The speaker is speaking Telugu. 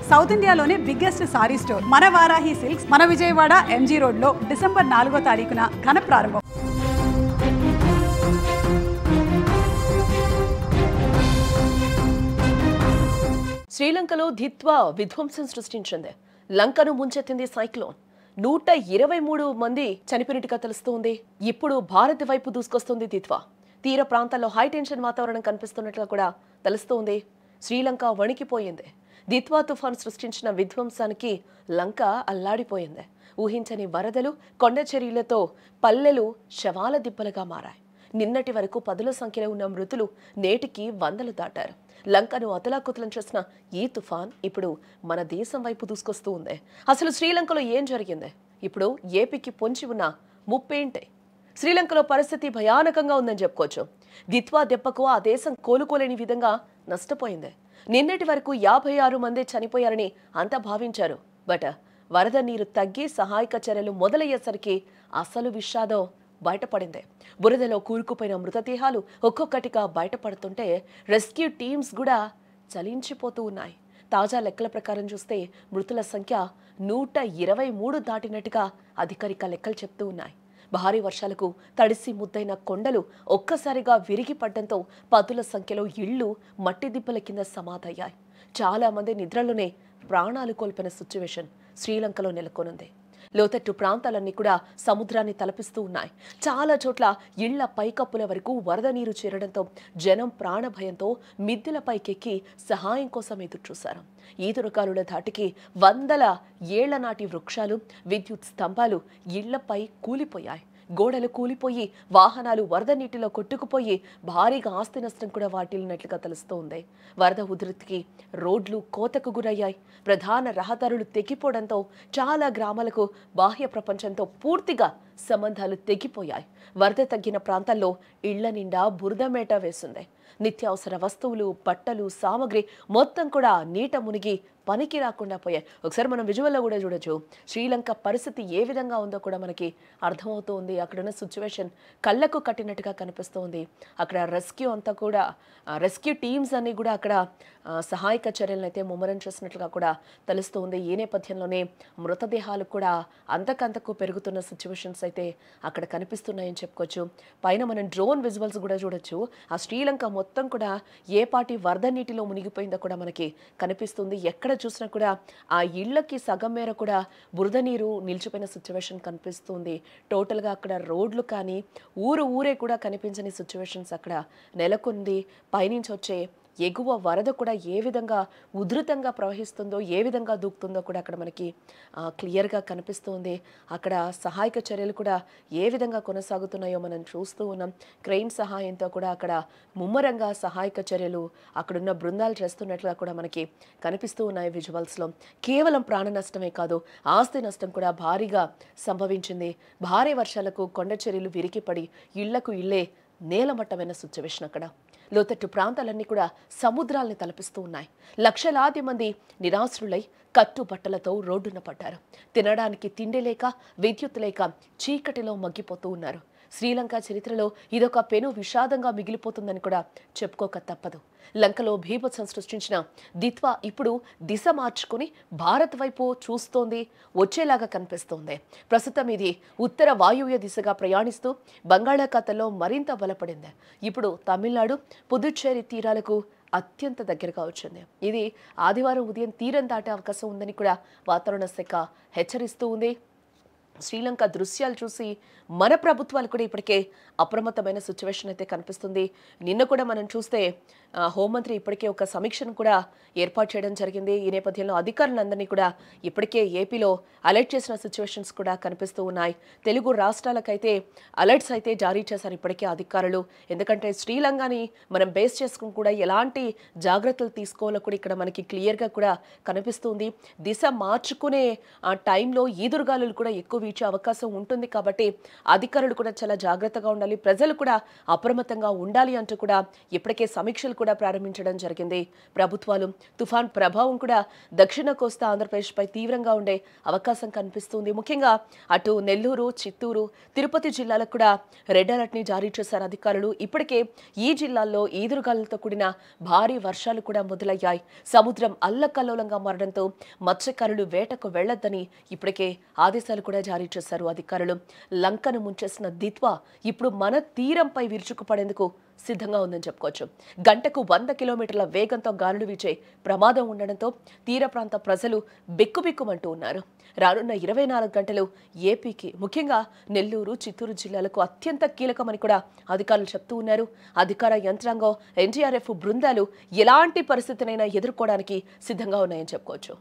సౌత్ ఇండియాలోనే బిగ్గెస్ట్ సారీ స్టోర్ మన వారాహి సిల్క్స్ మన విజయవాడ ఎంజీ రోడ్ లో డిసెంబర్ 4వ తారీఖున ఘన ప్రారంభం. శ్రీలంకలో దిత్వా విధ్వంసం సృష్టించింది. లంకను ముంచెత్తింది సైక్లోన్. 123 మంది చనిపోయినట్టుగా తెలుస్తోంది. ఇప్పుడు భారత్ వైపు దూసుకొస్తుంది దిత్వా. తీర ప్రాంతాల్లో హై టెన్షన్ వాతావరణం కనిపిస్తున్నట్లుగా కూడా తెలుస్తోంది. శ్రీలంక వణికిపోయింది. దిత్వా తుఫాన్ సృష్టించిన విధ్వంసానికి లంక అల్లాడిపోయింది. ఊహించని వరదలు, కొండ చర్యలతో పల్లెలు శవాల దిబ్బలుగా మారాయి. నిన్నటి వరకు 10ల సంఖ్యలో ఉన్న మృతులు నేటికి 100లు దాటారు. లంకను అతలాకుతలం చేసిన ఈ తుఫాన్ ఇప్పుడు మన దేశం వైపు దూసుకొస్తూ ఉంది. అసలు శ్రీలంకలో ఏం జరిగింది? ఇప్పుడు ఏపీకి పొంచి ఉన్న ముప్పేంటి? శ్రీలంకలో పరిస్థితి భయానకంగా ఉందని చెప్పుకోవచ్చు. దిత్వా దెబ్బకు ఆ దేశం కోలుకోలేని విధంగా నష్టపోయింది. నిన్నటి వరకు 56 మంది చనిపోయారని అంతా భావించారు. బట్ వరద నీరు తగ్గి సహాయక చర్యలు మొదలయ్యేసరికి అసలు విషాదం బయటపడింది. బురదలో కూరుకుపోయిన మృతదేహాలు ఒక్కొక్కటిగా బయటపడుతుంటే రెస్క్యూ టీమ్స్ కూడా చలించిపోతూ ఉన్నాయి. తాజా లెక్కల ప్రకారం చూస్తే మృతుల సంఖ్య 123 దాటినట్టుగా అధికారిక లెక్కలు చెప్తూ ఉన్నాయి. భారీ వర్షాలకు తడిసి ముద్దైన కొండలు ఒక్కసారిగా విరిగి పడ్డంతో 10ల సంఖ్యలో ఇళ్లు మట్టి దిబ్బల కింద సమాధయ్యాయి. చాలా మంది నిద్రలోనే ప్రాణాలు కోల్పోయిన సిచ్యువేషన్ శ్రీలంకలో నెలకొనుంది. లోతట్టు ప్రాంతాలన్నీ కూడా సముద్రాన్ని తలపిస్తూ ఉన్నాయి. చాలా చోట్ల ఇళ్ల పైకప్పుల వరకు వరద నీరు చేరడంతో జనం ప్రాణభయంతో మిద్దెలపైకెక్కి సహాయం కోసం ఎదురుచూశారు. ఈదురుగాలుల ధాటికి 100ల ఏళ్ల నాటి వృక్షాలు, విద్యుత్ స్తంభాలు ఇళ్లపై కూలిపోయాయి. గోడలు కూలిపోయి వాహనాలు వరద నీటిలో కొట్టుకుపోయి భారీగా ఆస్తి నష్టం కూడా వాటిల్లినట్లుగా తెలుస్తోంది. వరద ఉధృతికి రోడ్లు కోతకు గురయ్యాయి. ప్రధాన రహదారులు తెగిపోవడంతో చాలా గ్రామాలకు బాహ్య ప్రపంచంతో పూర్తిగా సంబంధాలు తెగిపోయాయి. వరద తగ్గిన ప్రాంతాల్లో ఇళ్ల నిండా బురదమేట వేసింది. నిత్యావసర వస్తువులు, బట్టలు, సామగ్రి మొత్తం కూడా నీట మునిగి పనికి రాకుండా పోయాయి. ఒకసారి మనం విజువల్లో కూడా చూడొచ్చు. శ్రీలంక పరిస్థితి ఏ విధంగా ఉందో కూడా మనకి అర్థమవుతోంది. అక్కడున్న సిచ్యువేషన్ కళ్ళకు కట్టినట్టుగా కనిపిస్తోంది. అక్కడ రెస్క్యూ టీమ్స్ అన్ని కూడా అక్కడ సహాయక చర్యలను అయితే ముమ్మరం చేసినట్లుగా కూడా తెలుస్తోంది. ఈ నేపథ్యంలోనే మృతదేహాలు కూడా అంతకంతకు పెరుగుతున్న సిచ్యువేషన్స్ అయితే అక్కడ కనిపిస్తున్నాయని చెప్పుకోవచ్చు. పైన మనం డ్రోన్ విజువల్స్ కూడా చూడొచ్చు. ఆ శ్రీలంక మొత్తం కూడా ఏ పాటి వరద నీటిలో మునిగిపోయిందో కూడా మనకి కనిపిస్తుంది. ఎక్కడ చూసినా కూడా ఆ ఇళ్లకి సగం మేర కూడా బురద నీరు నిలిచిపోయిన సిచ్యువేషన్ కనిపిస్తుంది. టోటల్గా అక్కడ రోడ్లు కానీ ఊరే కూడా కనిపించని సిచ్యువేషన్స్ అక్కడ నెలకొంది. పైనుంచి వచ్చే ఎగువ వరద కూడా ఏ విధంగా ఉధృతంగా ప్రవహిస్తుందో, ఏ విధంగా దూకుతుందో కూడా అక్కడ మనకి క్లియర్గా కనిపిస్తుంది. అక్కడ సహాయక చర్యలు కూడా ఏ విధంగా కొనసాగుతున్నాయో మనం చూస్తూ ఉన్నాం. క్రెయిన్ సహాయంతో కూడా అక్కడ ముమ్మరంగా సహాయక చర్యలు అక్కడున్న బృందాలు చేస్తున్నట్లుగా కూడా మనకి కనిపిస్తూ ఉన్నాయి విజువల్స్లో. కేవలం ప్రాణ నష్టమే కాదు, ఆస్తి నష్టం కూడా భారీగా సంభవించింది. భారీ వర్షాలకు కొండ చర్యలు విరిగిపడి ఇళ్లకు ఇళ్లే నేలమట్టమైన సిచ్యువేషన్. అక్కడ లోతట్టు ప్రాంతాలన్నీ కూడా సముద్రాల్ని తలపిస్తూ ఉన్నాయి. లక్షలాది మంది నిరాశ్రులై కట్టుబట్టలతో రోడ్డున పడ్డారు. తినడానికి తిండి లేక, విద్యుత్ లేక చీకటిలో మగ్గిపోతూ ఉన్నారు. శ్రీలంక చరిత్రలో ఇదొక పెను విషాదంగా మిగిలిపోతుందని కూడా చెప్పుకోక తప్పదు. లంకలో బీభత్సం సృష్టించిన దిత్వా ఇప్పుడు దిశ మార్చుకుని భారత్ వైపు చూస్తోంది, వచ్చేలాగా కనిపిస్తోంది. ప్రస్తుతం ఇది ఉత్తర వాయువ్య దిశగా ప్రయాణిస్తూ బంగాళాఖాతంలో మరింత బలపడింది. ఇప్పుడు తమిళనాడు, పుదుచ్చేరి తీరాలకు అత్యంత దగ్గరగా వచ్చింది. ఇది ఆదివారం ఉదయం తీరం దాటే అవకాశం ఉందని కూడా వాతావరణ శాఖ హెచ్చరిస్తూ ఉంది. శ్రీలంక దృశ్యాలు చూసి మన ప్రభుత్వాలు కూడా ఇప్పటికే అప్రమత్తమైన సిచ్యువేషన్ అయితే కనిపిస్తుంది. నిన్న కూడా మనం చూస్తే హోంమంత్రి ఇప్పటికే ఒక సమీక్షను కూడా ఏర్పాటు చేయడం జరిగింది. ఈ నేపథ్యంలో అధికారులందరినీ కూడా ఇప్పటికే ఏపీలో అలర్ట్ చేసిన సిచ్యువేషన్స్ కూడా కనిపిస్తూ ఉన్నాయి. తెలుగు రాష్ట్రాలకైతే అలర్ట్స్ అయితే జారీ చేశారు ఇప్పటికే అధికారులు. ఎందుకంటే శ్రీలంకని మనం బేస్ చేసుకుని కూడా ఎలాంటి జాగ్రత్తలు తీసుకోవాలో కూడా ఇక్కడ మనకి క్లియర్గా కూడా కనిపిస్తుంది. దిశ మార్చుకునే ఆ టైంలో ఈదురుగాలులు కూడా ఎక్కువ వీచే అవకాశం ఉంటుంది కాబట్టి అధికారులు కూడా చాలా జాగ్రత్తగా ఉండాలి, ప్రజలు కూడా అప్రమత్తంగా ఉండాలి అంటూ కూడా ఇప్పటికే సమీక్షలు కూడా ప్రారంభించడం జరిగింది ప్రభుత్వాలు. తుఫాన్ ప్రభావం కూడా దక్షిణ కోస్తా ఆంధ్రప్రదేశ్పై తీవ్రంగా ఉండే అవకాశం కనిపిస్తుంది. ముఖ్యంగా అటు నెల్లూరు, చిత్తూరు, తిరుపతి జిల్లాలకు కూడా రెడ్ అలర్ట్ ని జారీ చేశారు అధికారులు. ఇప్పటికే ఈ జిల్లాల్లో ఈదురుగాలులతో కూడిన భారీ వర్షాలు కూడా మొదలయ్యాయి. సముద్రం అల్లకల్లోలంగా మారడంతో మత్స్యకారులు వేటకు వెళ్లొద్దని ఇప్పటికే ఆదేశాలు కూడా జారీ చేశారు అధికారులు. లంకను ముంచేసిన దిత్వా ఇప్పుడు మన తీరంపై విరుచుకుపడేందుకు సిద్ధంగా ఉందని చెప్పుకోవచ్చు. గంటకు 100 కిలోమీటర్ల వేగంతో గాలులు వీచే ప్రమాదం ఉండడంతో తీర ప్రాంత ప్రజలు బిక్కుబిక్కుమంటూ ఉన్నారు. రానున్న 24 గంటలు ఏపీకి, ముఖ్యంగా నెల్లూరు, చిత్తూరు జిల్లాలకు అత్యంత కీలకమని కూడా అధికారులు చెప్తూ ఉన్నారు. అధికార యంత్రాంగం, ఎన్డీఆర్ఎఫ్ బృందాలు ఎలాంటి పరిస్థితినైనా ఎదుర్కోవడానికి సిద్ధంగా ఉన్నాయని చెప్పుకోవచ్చు.